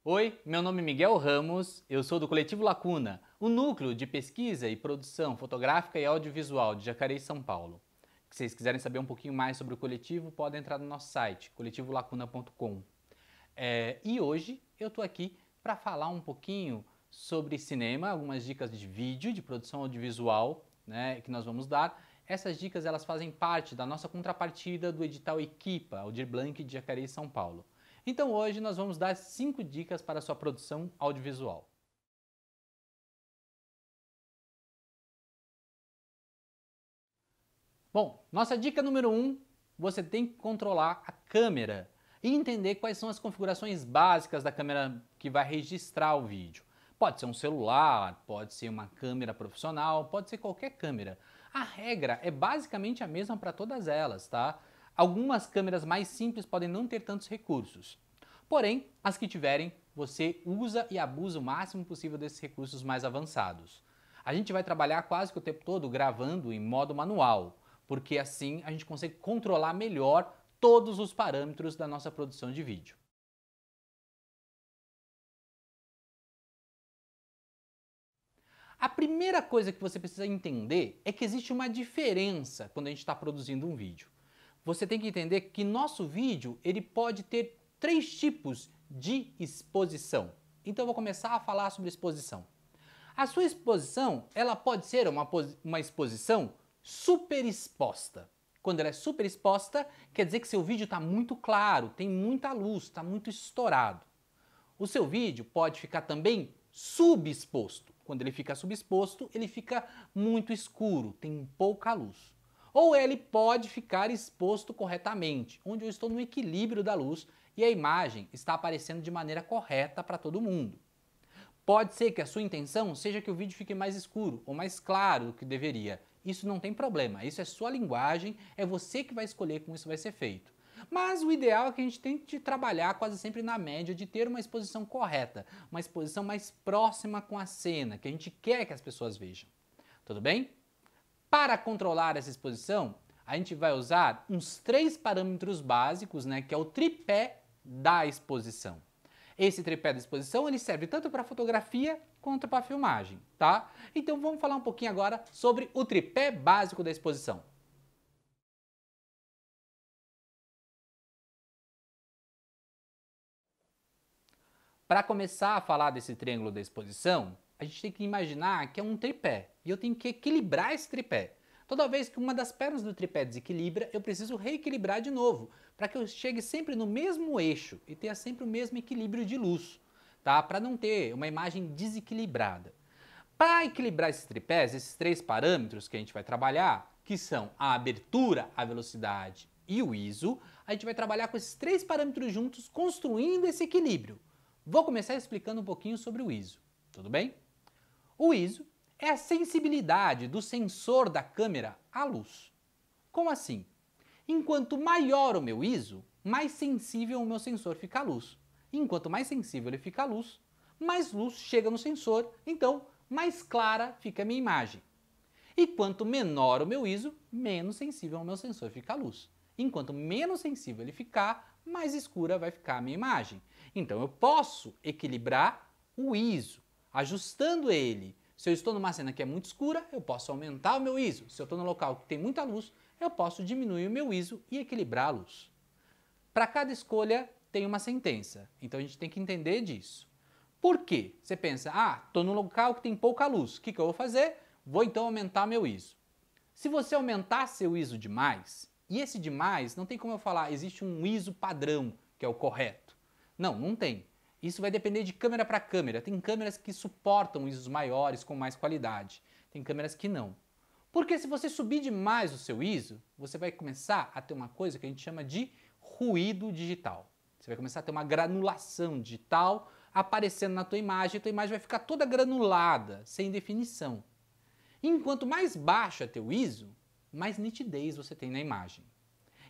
Oi, meu nome é Miguel Ramos, eu sou do Coletivo Lacuna, o núcleo de pesquisa e produção fotográfica e audiovisual de Jacareí, São Paulo. Se vocês quiserem saber um pouquinho mais sobre o coletivo, podem entrar no nosso site, coletivolacuna.com. E hoje eu estou aqui para falar um pouquinho sobre cinema, algumas dicas de vídeo, de produção audiovisual, né, que nós vamos dar. Essas dicas elas fazem parte da nossa contrapartida do edital Equipa, Aldir Blanc de Jacareí, São Paulo. Então hoje nós vamos dar 5 dicas para a sua produção audiovisual. Bom, nossa dica número 1, você tem que controlar a câmera e entender quais são as configurações básicas da câmera que vai registrar o vídeo. Pode ser um celular, pode ser uma câmera profissional, pode ser qualquer câmera. A regra é basicamente a mesma para todas elas, tá? Algumas câmeras mais simples podem não ter tantos recursos. Porém, as que tiverem, você usa e abusa o máximo possível desses recursos mais avançados. A gente vai trabalhar quase que o tempo todo gravando em modo manual, porque assim a gente consegue controlar melhor todos os parâmetros da nossa produção de vídeo. A primeira coisa que você precisa entender é que existe uma diferença quando a gente está produzindo um vídeo. Você tem que entender que nosso vídeo ele pode ter 3 tipos de exposição. Então eu vou começar a falar sobre exposição. A sua exposição ela pode ser uma exposição super exposta. Quando ela é super exposta, quer dizer que seu vídeo está muito claro, tem muita luz, está muito estourado. O seu vídeo pode ficar também subexposto. Quando ele fica subexposto, ele fica muito escuro, tem pouca luz. Ou ele pode ficar exposto corretamente, onde eu estou no equilíbrio da luz e a imagem está aparecendo de maneira correta para todo mundo. Pode ser que a sua intenção seja que o vídeo fique mais escuro ou mais claro do que deveria. Isso não tem problema, isso é sua linguagem, é você que vai escolher como isso vai ser feito. Mas o ideal é que a gente tente trabalhar quase sempre na média de ter uma exposição correta, uma exposição mais próxima com a cena, que a gente quer que as pessoas vejam. Tudo bem? Para controlar essa exposição, a gente vai usar uns 3 parâmetros básicos, né, que é o tripé da exposição. Esse tripé da exposição ele serve tanto para fotografia quanto para filmagem, tá? Então vamos falar um pouquinho agora sobre o tripé básico da exposição. Para começar a falar desse triângulo da exposição, a gente tem que imaginar que é um tripé e eu tenho que equilibrar esse tripé. Toda vez que uma das pernas do tripé desequilibra, eu preciso reequilibrar de novo, para que eu chegue sempre no mesmo eixo e tenha sempre o mesmo equilíbrio de luz, tá? Para não ter uma imagem desequilibrada. Para equilibrar esses tripés, esses 3 parâmetros que a gente vai trabalhar, que são a abertura, a velocidade e o ISO, a gente vai trabalhar com esses 3 parâmetros juntos, construindo esse equilíbrio. Vou começar explicando um pouquinho sobre o ISO, tudo bem? O ISO é a sensibilidade do sensor da câmera à luz. Como assim? Enquanto maior o meu ISO, mais sensível o meu sensor fica à luz. Enquanto mais sensível ele fica à luz, mais luz chega no sensor, então mais clara fica a minha imagem. E quanto menor o meu ISO, menos sensível ao meu sensor fica a luz. Enquanto menos sensível ele ficar, mais escura vai ficar a minha imagem. Então eu posso equilibrar o ISO, ajustando ele. Se eu estou numa cena que é muito escura, eu posso aumentar o meu ISO. Se eu estou num local que tem muita luz, eu posso diminuir o meu ISO e equilibrar a luz. Para cada escolha tem uma sentença, então a gente tem que entender disso. Por quê? Você pensa, estou num local que tem pouca luz, o que eu vou fazer? Vou então aumentar meu ISO. Se você aumentar seu ISO demais, e esse demais não tem como eu falar, existe um ISO padrão, que é o correto. Não, não tem. Isso vai depender de câmera para câmera. Tem câmeras que suportam ISOs maiores com mais qualidade. Tem câmeras que não. Porque se você subir demais o seu ISO, você vai começar a ter uma coisa que a gente chama de ruído digital. Você vai começar a ter uma granulação digital aparecendo na tua imagem, e a tua imagem vai ficar toda granulada, sem definição. Enquanto mais baixo é teu ISO, mais nitidez você tem na imagem.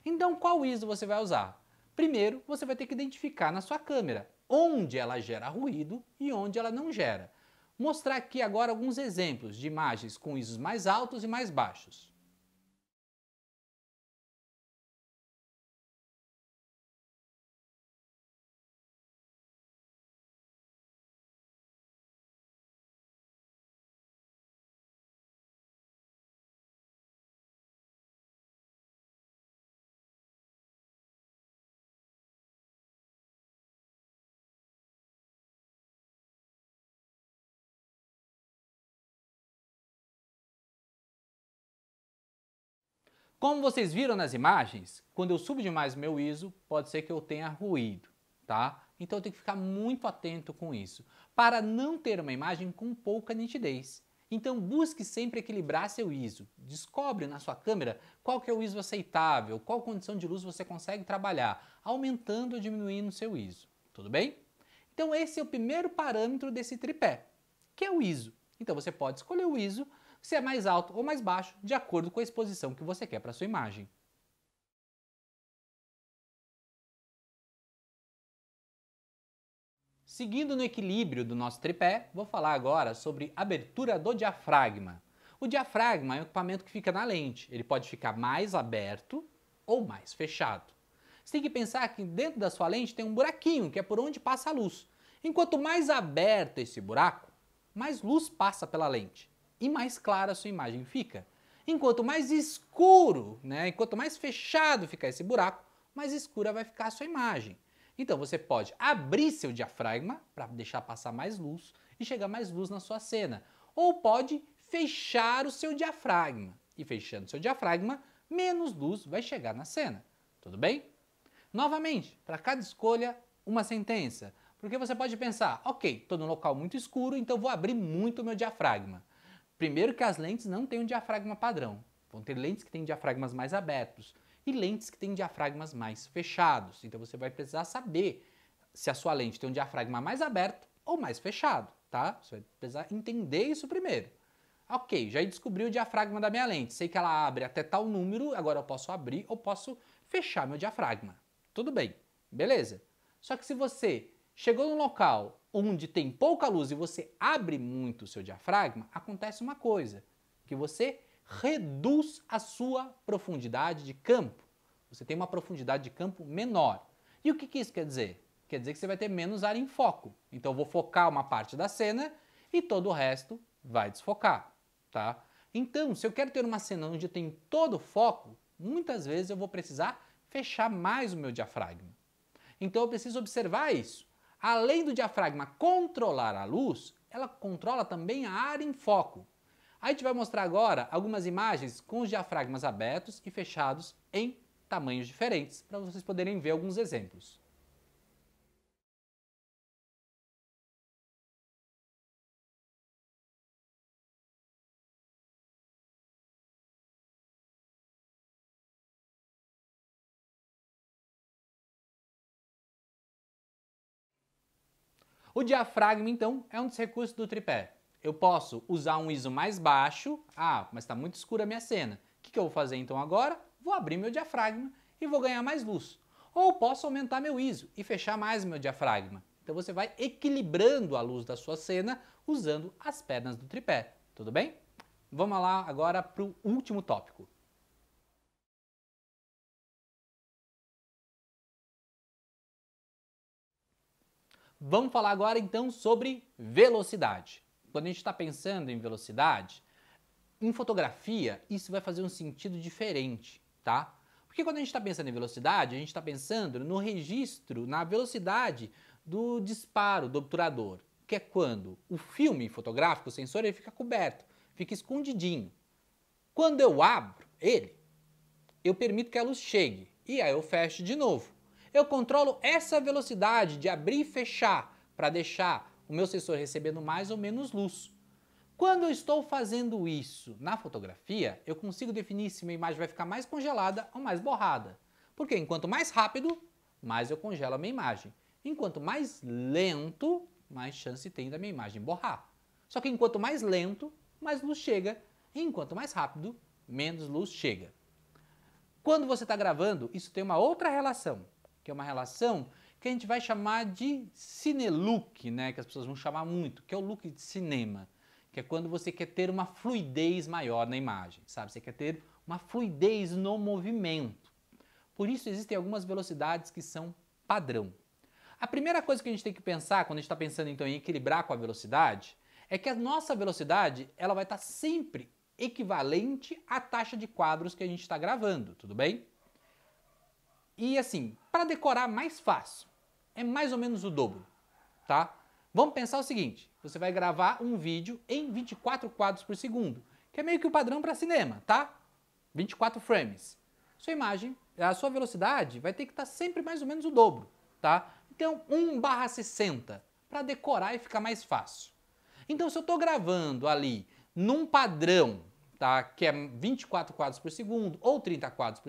Então qual ISO você vai usar? Primeiro, você vai ter que identificar na sua câmera onde ela gera ruído e onde ela não gera. Mostrar aqui agora alguns exemplos de imagens com ISOs mais altos e mais baixos. Como vocês viram nas imagens, quando eu subo demais o meu ISO, pode ser que eu tenha ruído, tá? Então eu tenho que ficar muito atento com isso, para não ter uma imagem com pouca nitidez. Então busque sempre equilibrar seu ISO. Descobre na sua câmera qual que é o ISO aceitável, qual condição de luz você consegue trabalhar, aumentando ou diminuindo o seu ISO. Tudo bem? Então esse é o primeiro parâmetro desse tripé, que é o ISO. Então você pode escolher o ISO se é mais alto ou mais baixo, de acordo com a exposição que você quer para a sua imagem. Seguindo no equilíbrio do nosso tripé, vou falar agora sobre abertura do diafragma. O diafragma é um equipamento que fica na lente. Ele pode ficar mais aberto ou mais fechado. Você tem que pensar que dentro da sua lente tem um buraquinho, que é por onde passa a luz. Enquanto mais aberto esse buraco, mais luz passa pela lente e mais clara a sua imagem fica. Enquanto mais escuro, enquanto mais fechado ficar esse buraco, mais escura vai ficar a sua imagem. Então você pode abrir seu diafragma para deixar passar mais luz e chegar mais luz na sua cena. Ou pode fechar o seu diafragma. E fechando seu diafragma, menos luz vai chegar na cena. Tudo bem? Novamente, para cada escolha, uma sentença. Porque você pode pensar, ok, estou num local muito escuro, então vou abrir muito o meu diafragma. Primeiro que as lentes não têm um diafragma padrão. Vão ter lentes que têm diafragmas mais abertos e lentes que têm diafragmas mais fechados. Então você vai precisar saber se a sua lente tem um diafragma mais aberto ou mais fechado, tá? Você vai precisar entender isso primeiro. Ok, já descobri o diafragma da minha lente. Sei que ela abre até tal número, agora eu posso abrir ou posso fechar meu diafragma. Tudo bem, beleza? Só que se você chegou num local onde tem pouca luz e você abre muito o seu diafragma, acontece uma coisa, que você reduz a sua profundidade de campo. Você tem uma profundidade de campo menor. E o que isso quer dizer? Quer dizer que você vai ter menos área em foco. Então eu vou focar uma parte da cena e todo o resto vai desfocar, tá? Então, se eu quero ter uma cena onde tem todo o foco, muitas vezes eu vou precisar fechar mais o meu diafragma. Então eu preciso observar isso. Além do diafragma controlar a luz, ela controla também a área em foco. A gente vai mostrar agora algumas imagens com os diafragmas abertos e fechados em tamanhos diferentes, para vocês poderem ver alguns exemplos. O diafragma, então, é um dos recursos do tripé. Eu posso usar um ISO mais baixo, mas está muito escura a minha cena. O que eu vou fazer então agora? Vou abrir meu diafragma e vou ganhar mais luz. Ou posso aumentar meu ISO e fechar mais meu diafragma. Então você vai equilibrando a luz da sua cena usando as pernas do tripé. Tudo bem? Vamos lá agora para o último tópico. Vamos falar agora então sobre velocidade. Quando a gente está pensando em velocidade, em fotografia isso vai fazer um sentido diferente, tá? Porque quando a gente está pensando em velocidade, a gente está pensando no registro, na velocidade do disparo do obturador, que é quando o filme fotográfico, o sensor, ele fica coberto, fica escondidinho. Quando eu abro ele, eu permito que a luz chegue e aí eu fecho de novo. Eu controlo essa velocidade de abrir e fechar para deixar o meu sensor recebendo mais ou menos luz. Quando eu estou fazendo isso na fotografia, eu consigo definir se minha imagem vai ficar mais congelada ou mais borrada. Porque enquanto mais rápido, mais eu congelo a minha imagem. Enquanto mais lento, mais chance tem da minha imagem borrar. Só que enquanto mais lento, mais luz chega. E enquanto mais rápido, menos luz chega. Quando você está gravando, isso tem uma outra relação, que é uma relação que a gente vai chamar de cinelook, que as pessoas vão chamar muito, que é o look de cinema, que é quando você quer ter uma fluidez maior na imagem, sabe? Você quer ter uma fluidez no movimento. Por isso existem algumas velocidades que são padrão. A primeira coisa que a gente tem que pensar, quando a gente está pensando então em equilibrar com a velocidade, é que a nossa velocidade ela vai estar sempre equivalente à taxa de quadros que a gente está gravando, tudo bem? E assim, para decorar mais fácil, é mais ou menos o dobro, tá? Vamos pensar o seguinte, você vai gravar um vídeo em 24 quadros por segundo, que é meio que o padrão para cinema, tá? 24 frames. Sua imagem, a sua velocidade vai ter que estar sempre mais ou menos o dobro, tá? Então 1/60 para decorar e ficar mais fácil. Então se eu estou gravando ali num padrão, tá, que é 24 quadros por segundo ou 30 quadros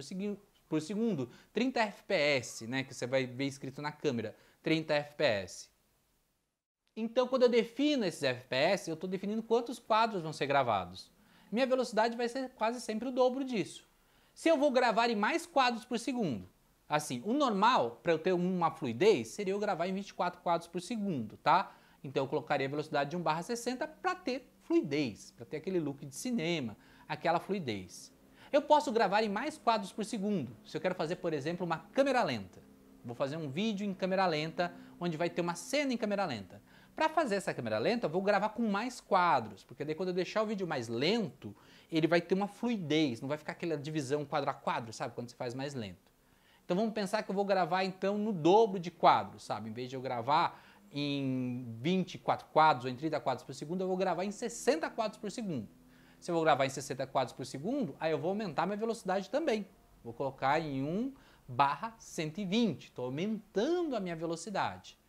por segundo, 30 FPS, né, que você vai ver escrito na câmera, 30 FPS. Então quando eu defino esses FPS, eu estou definindo quantos quadros vão ser gravados. Minha velocidade vai ser quase sempre o dobro disso. Se eu vou gravar em mais quadros por segundo, assim, o normal para eu ter uma fluidez seria eu gravar em 24 quadros por segundo, tá? Então eu colocaria a velocidade de 1/60 para ter fluidez, para ter aquele look de cinema, aquela fluidez. Eu posso gravar em mais quadros por segundo, se eu quero fazer, por exemplo, uma câmera lenta. Vou fazer um vídeo em câmera lenta, onde vai ter uma cena em câmera lenta. Para fazer essa câmera lenta, eu vou gravar com mais quadros, porque daí quando eu deixar o vídeo mais lento, ele vai ter uma fluidez, não vai ficar aquela divisão quadro a quadro, sabe, quando você faz mais lento. Então vamos pensar que eu vou gravar então no dobro de quadros, sabe, em vez de eu gravar em 24 quadros ou em 30 quadros por segundo, eu vou gravar em 60 quadros por segundo. Se eu vou gravar em 60 quadros por segundo, aí eu vou aumentar minha velocidade também. Vou colocar em 1/120, estou aumentando a minha velocidade.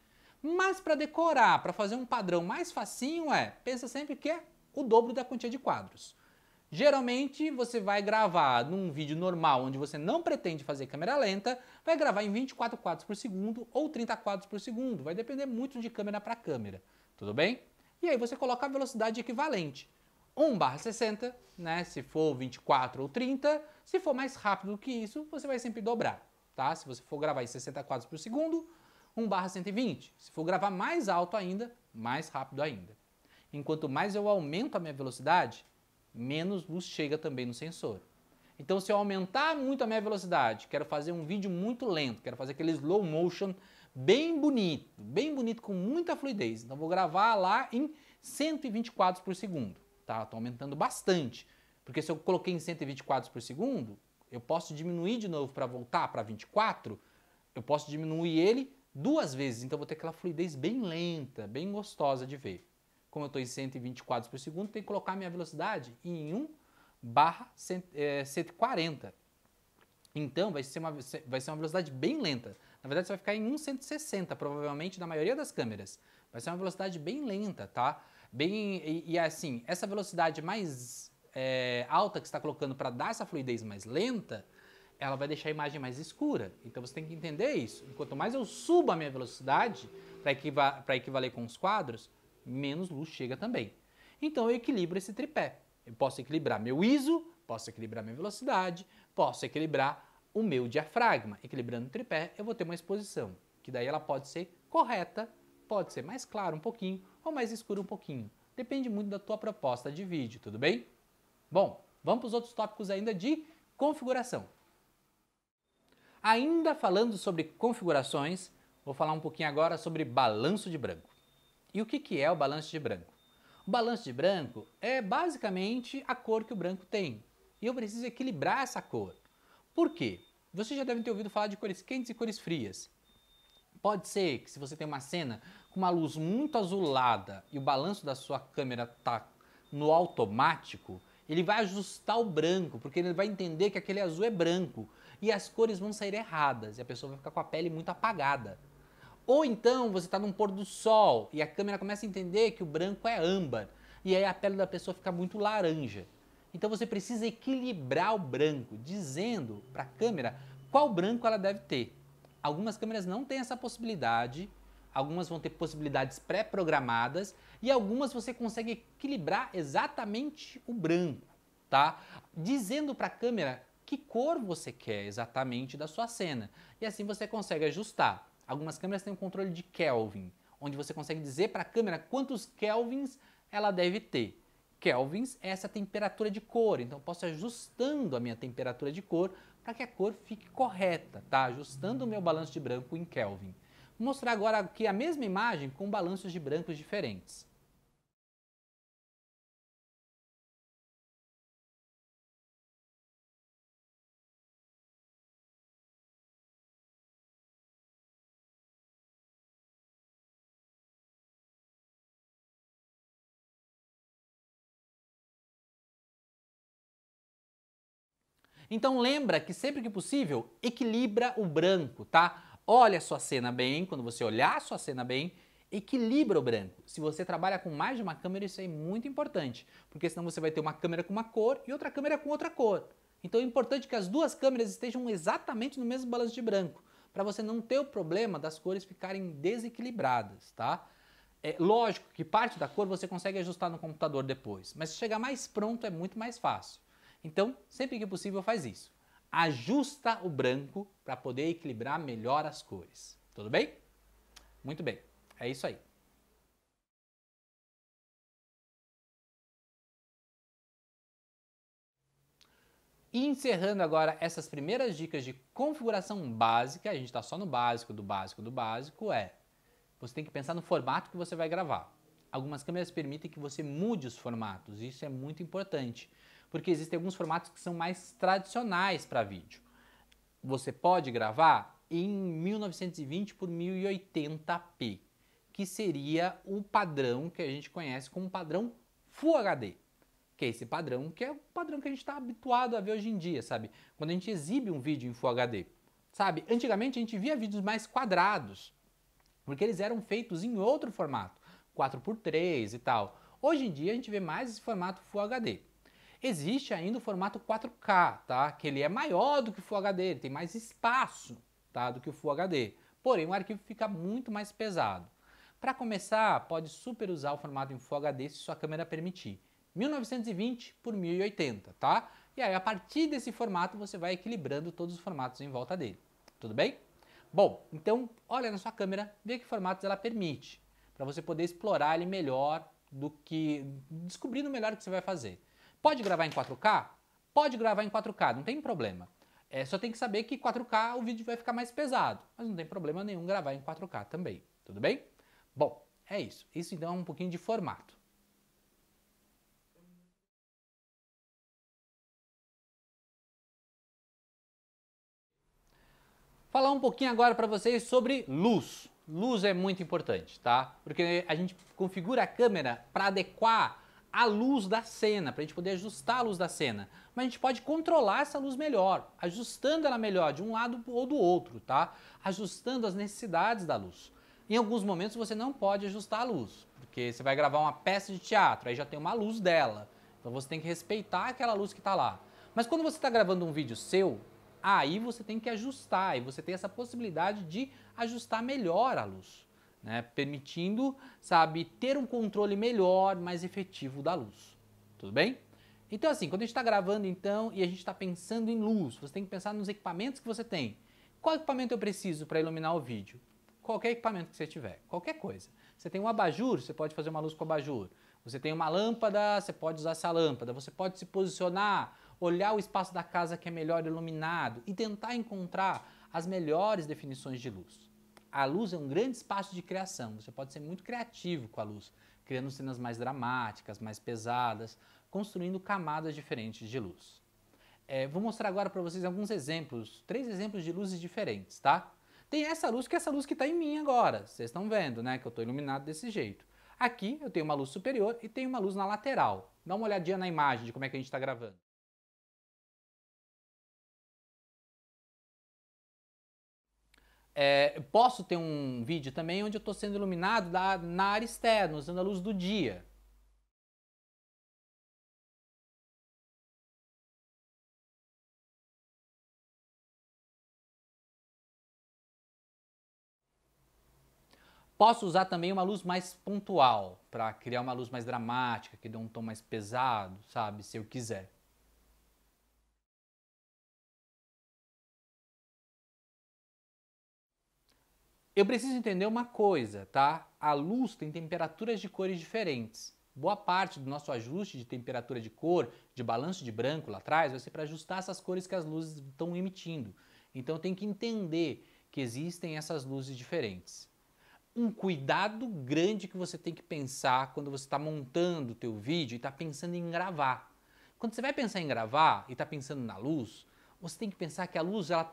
Mas para decorar, para fazer um padrão mais facinho pensa sempre que é o dobro da quantia de quadros. Geralmente você vai gravar num vídeo normal, onde você não pretende fazer câmera lenta, vai gravar em 24 quadros por segundo ou 30 quadros por segundo, vai depender muito de câmera para câmera, tudo bem? E aí você coloca a velocidade equivalente. 1/60, né, se for 24 ou 30, se for mais rápido que isso, você vai sempre dobrar, tá? Se você for gravar em 60 quadros por segundo, 1/120. Se for gravar mais alto ainda, mais rápido ainda. Enquanto mais eu aumento a minha velocidade, menos luz chega também no sensor. Então se eu aumentar muito a minha velocidade, quero fazer um vídeo muito lento, quero fazer aquele slow motion bem bonito com muita fluidez. Então vou gravar lá em 120 quadros por segundo, tá? Estou aumentando bastante, porque se eu coloquei em 120 quadros por segundo, eu posso diminuir de novo para voltar para 24, eu posso diminuir ele 2 vezes, então vou ter aquela fluidez bem lenta, bem gostosa de ver. Como eu estou em 120 quadros por segundo, tenho que colocar minha velocidade em 1/140. Então vai ser uma velocidade bem lenta. Na verdade você vai ficar em 1/160, provavelmente na maioria das câmeras. Vai ser uma velocidade bem lenta, tá? Assim, essa velocidade mais alta que você está colocando para dar essa fluidez mais lenta, ela vai deixar a imagem mais escura. Então você tem que entender isso. Quanto mais eu subo a minha velocidade para equivaler com os quadros, menos luz chega também. Então eu equilibro esse tripé. Eu posso equilibrar meu ISO, posso equilibrar minha velocidade, posso equilibrar o meu diafragma. Equilibrando o tripé, eu vou ter uma exposição, que daí ela pode ser correta, pode ser mais clara um pouquinho ou mais escura um pouquinho. Depende muito da tua proposta de vídeo, tudo bem? Bom, vamos para os outros tópicos ainda de configuração. Ainda falando sobre configurações, vou falar um pouquinho agora sobre balanço de branco. E o que é o balanço de branco? O balanço de branco é basicamente a cor que o branco tem. E eu preciso equilibrar essa cor. Por quê? Você já deve ter ouvido falar de cores quentes e cores frias. Pode ser que se você tem uma cena com uma luz muito azulada e o balanço da sua câmera está no automático, ele vai ajustar o branco, porque ele vai entender que aquele azul é branco e as cores vão sair erradas e a pessoa vai ficar com a pele muito apagada. Ou então você está num pôr do sol e a câmera começa a entender que o branco é âmbar e aí a pele da pessoa fica muito laranja. Então você precisa equilibrar o branco, dizendo para a câmera qual branco ela deve ter. Algumas câmeras não têm essa possibilidade, algumas vão ter possibilidades pré-programadas e algumas você consegue equilibrar exatamente o branco, tá? Dizendo para a câmera que cor você quer exatamente da sua cena. E assim você consegue ajustar. Algumas câmeras têm um controle de Kelvin, onde você consegue dizer para a câmera quantos Kelvins ela deve ter. Kelvins é essa temperatura de cor, então eu posso ir ajustando a minha temperatura de cor para que a cor fique correta, tá? Ajustando o meu balanço de branco em Kelvin. Vou mostrar agora aqui a mesma imagem com balanços de brancos diferentes. Então lembra que sempre que possível, equilibra o branco, tá? Olha a sua cena bem, quando você olhar a sua cena bem, equilibra o branco. Se você trabalha com mais de uma câmera, isso é muito importante, porque senão você vai ter uma câmera com uma cor e outra câmera com outra cor. Então é importante que as duas câmeras estejam exatamente no mesmo balanço de branco, para você não ter o problema das cores ficarem desequilibradas, tá? É lógico que parte da cor você consegue ajustar no computador depois, mas se chegar mais pronto é muito mais fácil. Então, sempre que possível faz isso. Ajusta o branco para poder equilibrar melhor as cores. Tudo bem? Muito bem. É isso aí. E encerrando agora essas primeiras dicas de configuração básica, a gente está só no básico do básico do básico, você tem que pensar no formato que você vai gravar. Algumas câmeras permitem que você mude os formatos, isso é muito importante, porque existem alguns formatos que são mais tradicionais para vídeo. Você pode gravar em 1920 por 1080p, que seria o padrão que a gente conhece como padrão Full HD. Que é esse padrão, que é o padrão que a gente está habituado a ver hoje em dia, sabe? Quando a gente exibe um vídeo em Full HD, sabe? Antigamente a gente via vídeos mais quadrados, porque eles eram feitos em outro formato, 4x3 e tal. Hoje em dia a gente vê mais esse formato Full HD. Existe ainda o formato 4K, tá? Que ele é maior do que o Full HD, ele tem mais espaço, tá? Do que o Full HD. Porém, o arquivo fica muito mais pesado. Para começar, pode super usar o formato em Full HD se sua câmera permitir. 1920 por 1080, tá? E aí, a partir desse formato, você vai equilibrando todos os formatos em volta dele. Tudo bem? Bom, então, olha na sua câmera, vê que formatos ela permite, para você poder explorar ele melhor do que... descobrindo melhor o que você vai fazer. Pode gravar em 4K? Pode gravar em 4K, não tem problema. Só tem que saber que 4K o vídeo vai ficar mais pesado, mas não tem problema nenhum gravar em 4K também, tudo bem? Bom, é isso. Isso então é um pouquinho de formato. Falar um pouquinho agora para vocês sobre luz. Luz é muito importante, tá? Porque a gente configura a câmera para adequar a luz da cena, para a gente poder ajustar a luz da cena. Mas a gente pode controlar essa luz melhor, ajustando ela melhor de um lado ou do outro, tá? Ajustando as necessidades da luz. Em alguns momentos você não pode ajustar a luz, porque você vai gravar uma peça de teatro, aí já tem uma luz dela. Então você tem que respeitar aquela luz que está lá. Mas quando você está gravando um vídeo seu, aí você tem que ajustar, e você tem essa possibilidade de ajustar melhor a luz, né? Permitindo, sabe, ter um controle melhor, mais efetivo da luz. Tudo bem? Então assim, quando a gente está gravando então e a gente está pensando em luz, você tem que pensar nos equipamentos que você tem. Qual equipamento eu preciso para iluminar o vídeo? Qualquer equipamento que você tiver, qualquer coisa. Você tem um abajur, você pode fazer uma luz com abajur. Você tem uma lâmpada, você pode usar essa lâmpada. Você pode se posicionar, olhar o espaço da casa que é melhor iluminado e tentar encontrar as melhores definições de luz. A luz é um grande espaço de criação, você pode ser muito criativo com a luz, criando cenas mais dramáticas, mais pesadas, construindo camadas diferentes de luz. Vou mostrar agora para vocês alguns exemplos, 3 exemplos de luzes diferentes, tá? Tem essa luz que é essa luz que está em mim agora, vocês estão vendo, né, que eu estou iluminado desse jeito. Aqui eu tenho uma luz superior e tenho uma luz na lateral. Dá uma olhadinha na imagem de como é que a gente está gravando. Posso ter um vídeo também onde eu estou sendo iluminado na área externa, usando a luz do dia. Posso usar também uma luz mais pontual, para criar uma luz mais dramática, que dê um tom mais pesado, sabe, se eu quiser. Eu preciso entender uma coisa, tá? A luz tem temperaturas de cores diferentes. Boa parte do nosso ajuste de temperatura de cor, de balanço de branco lá atrás, vai ser para ajustar essas cores que as luzes estão emitindo. Então tem que entender que existem essas luzes diferentes. Um cuidado grande que você tem que pensar quando você está montando o teu vídeo e está pensando em gravar. Quando você vai pensar em gravar e está pensando na luz, você tem que pensar que a luz ela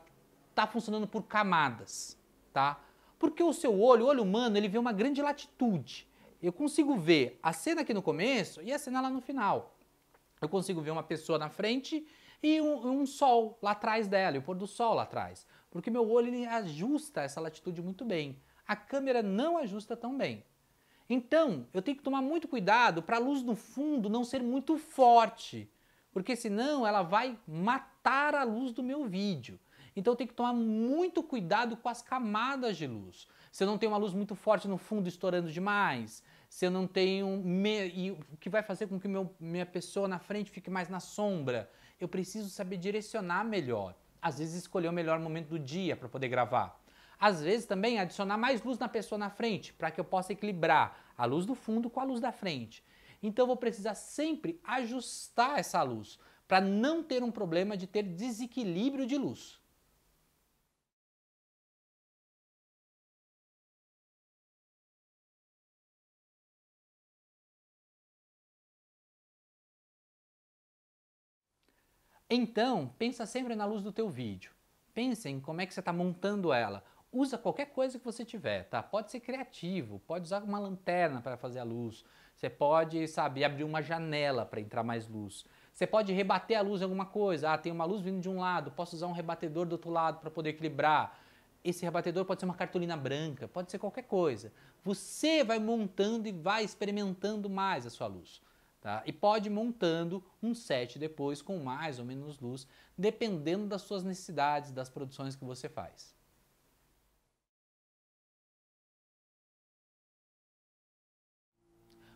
está funcionando por camadas, tá? Porque o seu olho, o olho humano, ele vê uma grande latitude. Eu consigo ver a cena aqui no começo e a cena lá no final. Eu consigo ver uma pessoa na frente e um sol lá atrás dela, e o pôr do sol lá atrás. Porque meu olho ele ajusta essa latitude muito bem. A câmera não ajusta tão bem. Então, eu tenho que tomar muito cuidado para a luz no fundo não ser muito forte, porque senão ela vai matar a luz do meu vídeo. Então eu tenho que tomar muito cuidado com as camadas de luz. Se eu não tenho uma luz muito forte no fundo estourando demais, se eu não tenho... o que vai fazer com que minha pessoa na frente fique mais na sombra, eu preciso saber direcionar melhor. Às vezes escolher o melhor momento do dia para poder gravar. Às vezes também adicionar mais luz na pessoa na frente, para que eu possa equilibrar a luz do fundo com a luz da frente. Então eu vou precisar sempre ajustar essa luz, para não ter um problema de ter desequilíbrio de luz. Então, pensa sempre na luz do teu vídeo. Pensa em como é que você está montando ela. Usa qualquer coisa que você tiver, tá? Pode ser criativo, pode usar uma lanterna para fazer a luz. Você pode, sabe, abrir uma janela para entrar mais luz. Você pode rebater a luz em alguma coisa. Ah, tem uma luz vindo de um lado, posso usar um rebatedor do outro lado para poder equilibrar. Esse rebatedor pode ser uma cartolina branca, pode ser qualquer coisa. Você vai montando e vai experimentando mais a sua luz. Tá? E pode ir montando um set depois com mais ou menos luz, dependendo das suas necessidades, das produções que você faz.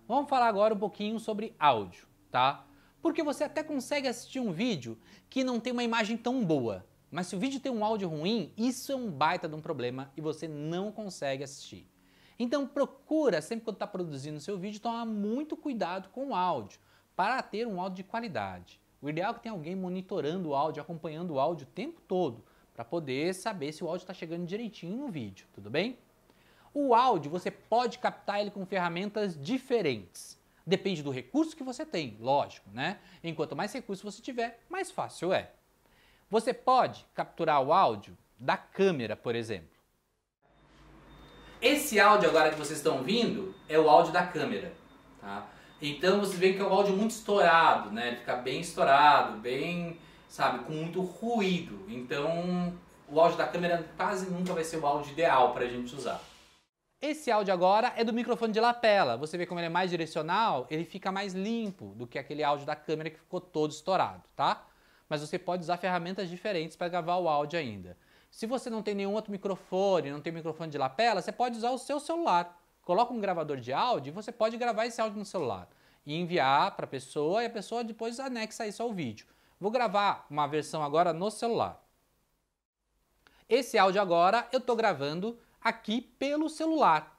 Vamos falar agora um pouquinho sobre áudio, tá? Porque você até consegue assistir um vídeo que não tem uma imagem tão boa, mas se o vídeo tem um áudio ruim, isso é um baita de um problema e você não consegue assistir. Então procura, sempre quando está produzindo o seu vídeo, tomar muito cuidado com o áudio, para ter um áudio de qualidade. O ideal é que tenha alguém monitorando o áudio, acompanhando o áudio o tempo todo, para poder saber se o áudio está chegando direitinho no vídeo, tudo bem? O áudio você pode captar ele com ferramentas diferentes. Depende do recurso que você tem, lógico, né? Enquanto mais recursos você tiver, mais fácil é. Você pode capturar o áudio da câmera, por exemplo. Esse áudio agora que vocês estão ouvindo é o áudio da câmera, tá? Então vocês veem que é um áudio muito estourado, né? Ele fica bem estourado, bem, sabe, com muito ruído. Então o áudio da câmera quase nunca vai ser o áudio ideal para a gente usar. Esse áudio agora é do microfone de lapela. Você vê como ele é mais direcional, ele fica mais limpo do que aquele áudio da câmera que ficou todo estourado, tá? Mas você pode usar ferramentas diferentes para gravar o áudio ainda. Se você não tem nenhum outro microfone, não tem microfone de lapela, você pode usar o seu celular. Coloca um gravador de áudio e você pode gravar esse áudio no celular e enviar para a pessoa e a pessoa depois anexa isso ao vídeo. Vou gravar uma versão agora no celular. Esse áudio agora eu estou gravando aqui pelo celular.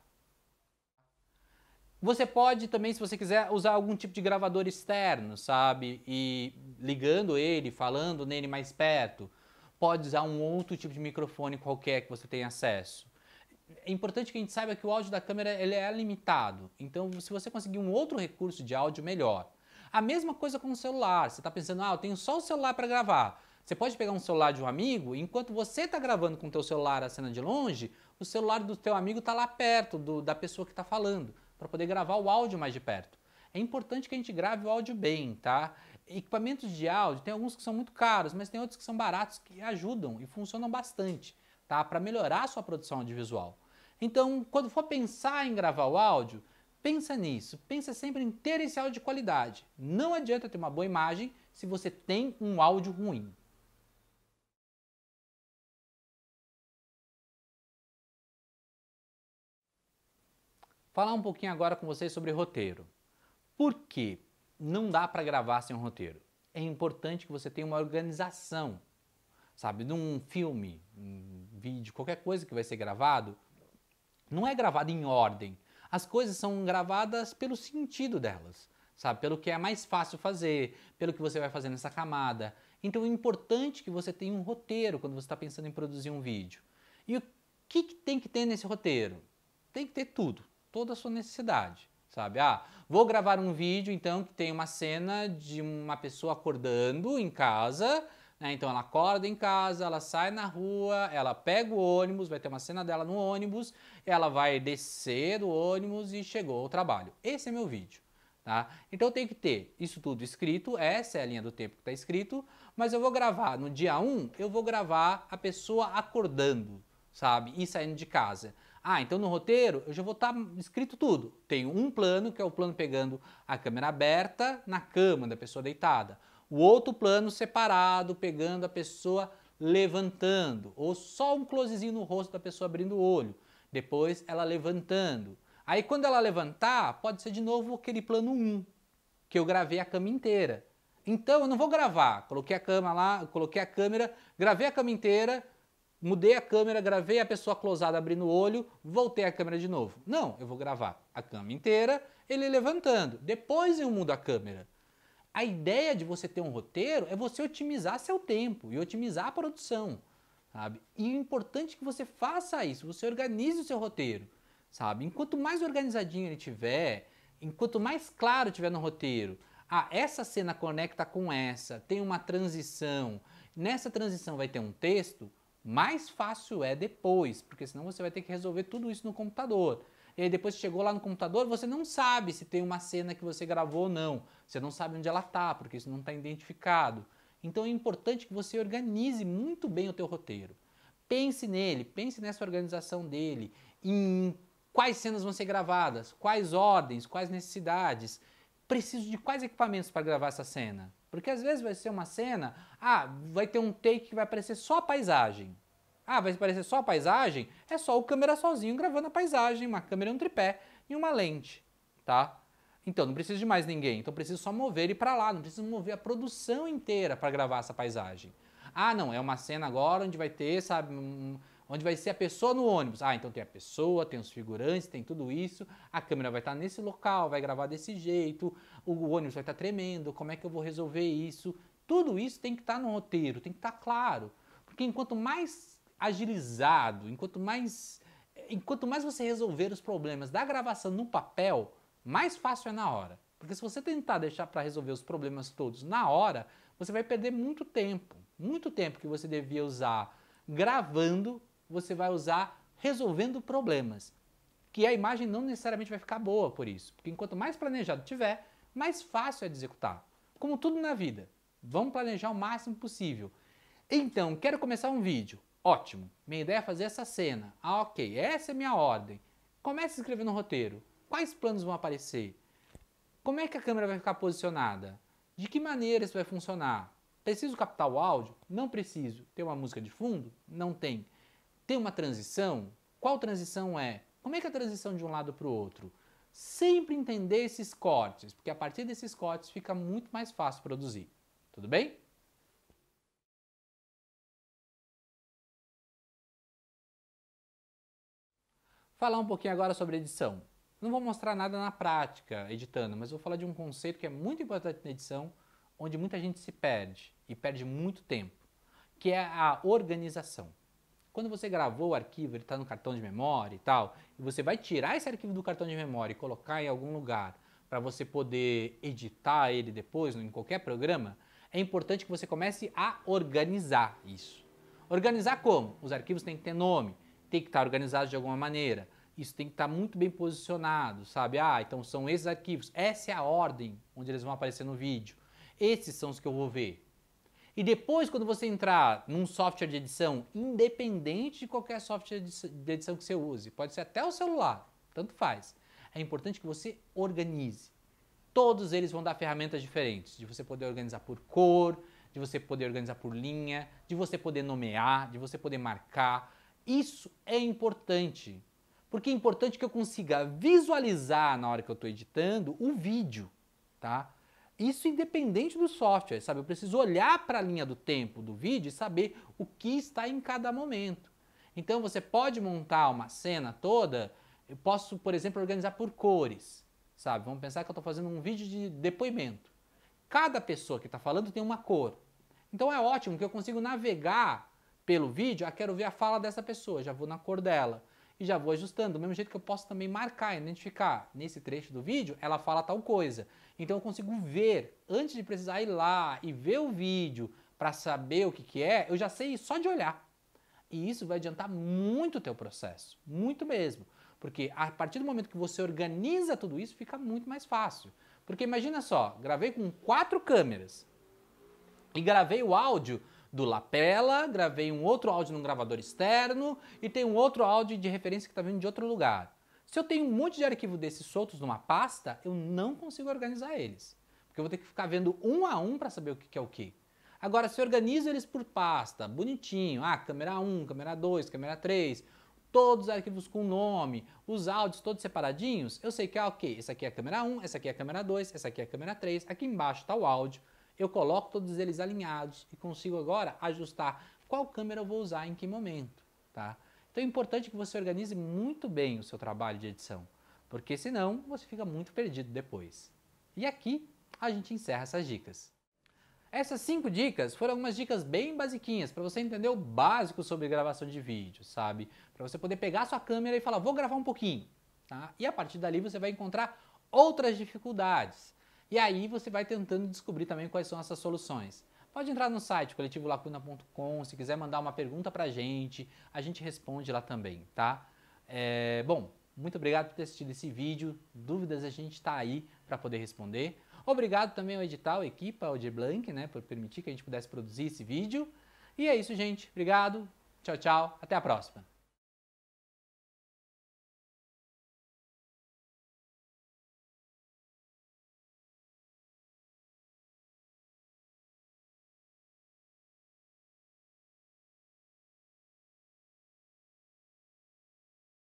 Você pode também, se você quiser, usar algum tipo de gravador externo, sabe? E ligando ele, falando nele mais perto. Pode usar um outro tipo de microfone qualquer que você tenha acesso. É importante que a gente saiba que o áudio da câmera ele é limitado. Então, se você conseguir um outro recurso de áudio, melhor. A mesma coisa com o celular. Você está pensando, eu tenho só o celular para gravar. Você pode pegar um celular de um amigo e enquanto você está gravando com o teu celular a cena de longe, o celular do teu amigo está lá perto da pessoa que está falando, para poder gravar o áudio mais de perto. É importante que a gente grave o áudio bem, tá? Equipamentos de áudio, tem alguns que são muito caros, mas tem outros que são baratos que ajudam e funcionam bastante, tá? Para melhorar a sua produção audiovisual. Então, quando for pensar em gravar o áudio, pensa nisso, pensa sempre em ter esse áudio de qualidade. Não adianta ter uma boa imagem se você tem um áudio ruim. Falar um pouquinho agora com vocês sobre roteiro. Por quê? Não dá para gravar sem um roteiro. É importante que você tenha uma organização, sabe? Num filme, um vídeo, qualquer coisa que vai ser gravado, não é gravado em ordem. As coisas são gravadas pelo sentido delas, sabe? Pelo que é mais fácil fazer, pelo que você vai fazer nessa camada. Então é importante que você tenha um roteiro quando você está pensando em produzir um vídeo. E o que tem que ter nesse roteiro? Tem que ter tudo. Toda a sua necessidade, sabe? Vou gravar um vídeo então que tem uma cena de uma pessoa acordando em casa, né? Então ela acorda em casa, ela sai na rua, ela pega o ônibus, vai ter uma cena dela no ônibus, ela vai descer do ônibus e chegou ao trabalho. Esse é meu vídeo, Tá? Então eu tenho que ter isso tudo escrito, essa é a linha do tempo que está escrito, mas eu vou gravar no dia 1, eu vou gravar a pessoa acordando, sabe? E saindo de casa. Ah, então no roteiro eu já vou estar escrito tudo. Tenho um plano, que é o plano pegando a câmera aberta na cama da pessoa deitada. O outro plano separado, pegando a pessoa levantando, ou só um closezinho no rosto da pessoa abrindo o olho. Depois ela levantando. Aí quando ela levantar, pode ser de novo aquele plano 1, que eu gravei a cama inteira. Então eu não vou gravar, coloquei a cama lá, coloquei a câmera, gravei a cama inteira, mudei a câmera, gravei a pessoa closada abrindo o olho, voltei a câmera de novo. Não, eu vou gravar a cama inteira, ele levantando, depois eu mudo a câmera. A ideia de você ter um roteiro é você otimizar seu tempo e otimizar a produção, sabe? E o importante é que você faça isso, você organize o seu roteiro, sabe? Enquanto mais organizadinho ele tiver, enquanto mais claro tiver no roteiro, ah, essa cena conecta com essa, tem uma transição, nessa transição vai ter um texto, mais fácil é depois, porque senão você vai ter que resolver tudo isso no computador. E aí depois que chegou lá no computador, você não sabe se tem uma cena que você gravou ou não. Você não sabe onde ela está, porque isso não está identificado. Então é importante que você organize muito bem o teu roteiro. Pense nele, pense nessa organização dele, em quais cenas vão ser gravadas, quais ordens, quais necessidades. Preciso de quais equipamentos para gravar essa cena? Porque às vezes vai ser uma cena, vai ter um take que vai aparecer só a paisagem. Ah, vai aparecer só a paisagem? É só o câmera sozinho gravando a paisagem, uma câmera e um tripé e uma lente, tá? Então não preciso de mais ninguém, então preciso só mover ele para lá, não preciso mover a produção inteira para gravar essa paisagem. Ah, não, é uma cena agora onde vai ter, sabe, onde vai ser a pessoa no ônibus. Ah, então tem a pessoa, tem os figurantes, tem tudo isso, a câmera vai estar nesse local, vai gravar desse jeito, o ônibus vai estar tremendo, como é que eu vou resolver isso? Tudo isso tem que estar no roteiro, tem que estar claro, porque enquanto mais agilizado, enquanto mais você resolver os problemas da gravação no papel, mais fácil é na hora. Porque se você tentar deixar para resolver os problemas todos na hora, você vai perder muito tempo. Muito tempo que você devia usar gravando, você vai usar resolvendo problemas. Que a imagem não necessariamente vai ficar boa por isso. Porque enquanto mais planejado tiver, mais fácil é de executar. Como tudo na vida. Vamos planejar o máximo possível. Então, quero começar um vídeo. Ótimo, minha ideia é fazer essa cena. Ah, ok, essa é a minha ordem. Comece a escrever no roteiro. Quais planos vão aparecer? Como é que a câmera vai ficar posicionada? De que maneira isso vai funcionar? Preciso captar o áudio? Não preciso. Tem uma música de fundo? Não tem. Tem uma transição? Qual transição é? Como é que é a transição de um lado para o outro? Sempre entender esses cortes, porque a partir desses cortes fica muito mais fácil produzir. Tudo bem? Falar um pouquinho agora sobre edição. Não vou mostrar nada na prática editando, mas vou falar de um conceito que é muito importante na edição, onde muita gente se perde e perde muito tempo, que é a organização. Quando você gravou o arquivo, ele está no cartão de memória e tal, e você vai tirar esse arquivo do cartão de memória e colocar em algum lugar para você poder editar ele depois em qualquer programa, é importante que você comece a organizar isso. Organizar como? Os arquivos têm que ter nome, tem que estar organizados de alguma maneira. Isso tem que estar muito bem posicionado, sabe? Ah, então são esses arquivos. Essa é a ordem onde eles vão aparecer no vídeo. Esses são os que eu vou ver. E depois, quando você entrar num software de edição, independente de qualquer software de edição que você use, pode ser até o celular, tanto faz, é importante que você organize. Todos eles vão dar ferramentas diferentes, de você poder organizar por cor, de você poder organizar por linha, de você poder nomear, de você poder marcar. Isso é importante, porque é importante que eu consiga visualizar na hora que eu estou editando o vídeo, tá? Isso independente do software, sabe? Eu preciso olhar para a linha do tempo do vídeo e saber o que está em cada momento. Então você pode montar uma cena toda, eu posso, por exemplo, organizar por cores, sabe? Vamos pensar que eu estou fazendo um vídeo de depoimento. Cada pessoa que está falando tem uma cor. Então é ótimo que eu consigo navegar pelo vídeo, quero ver a fala dessa pessoa, já vou na cor dela e já vou ajustando, do mesmo jeito que eu posso também marcar, identificar, nesse trecho do vídeo ela fala tal coisa. Então eu consigo ver, antes de precisar ir lá e ver o vídeo para saber o que é, eu já sei só de olhar. E isso vai adiantar muito o teu processo, muito mesmo. Porque a partir do momento que você organiza tudo isso, fica muito mais fácil. Porque imagina só, gravei com 4 câmeras e gravei o áudio do lapela, gravei um outro áudio num gravador externo e tem um outro áudio de referência que está vindo de outro lugar. Se eu tenho um monte de arquivo desses soltos numa pasta, eu não consigo organizar eles. Porque eu vou ter que ficar vendo um a um para saber o que é o que. Agora, se eu organizo eles por pasta, bonitinho, câmera 1, câmera 2, câmera 3, todos os arquivos com nome, os áudios todos separadinhos, eu sei que ok, essa aqui é a câmera 1, essa aqui é a câmera 2, essa aqui é a câmera 3, aqui embaixo está o áudio, eu coloco todos eles alinhados e consigo agora ajustar qual câmera eu vou usar em que momento, tá? Então é importante que você organize muito bem o seu trabalho de edição, porque senão você fica muito perdido depois. E aqui a gente encerra essas dicas. Essas 5 dicas foram algumas dicas bem basiquinhas para você entender o básico sobre gravação de vídeo, sabe? Para você poder pegar a sua câmera e falar, vou gravar um pouquinho, tá? E a partir dali você vai encontrar outras dificuldades. E aí você vai tentando descobrir também quais são essas soluções. Pode entrar no site coletivolacuna.com, se quiser mandar uma pergunta pra gente, a gente responde lá também, tá? Bom, muito obrigado por ter assistido esse vídeo, dúvidas a gente está aí para poder responder. Obrigado também ao edital, à equipe, ao Aldir Blanc, né, por permitir que a gente pudesse produzir esse vídeo. E é isso, gente. Obrigado, tchau, tchau, até a próxima.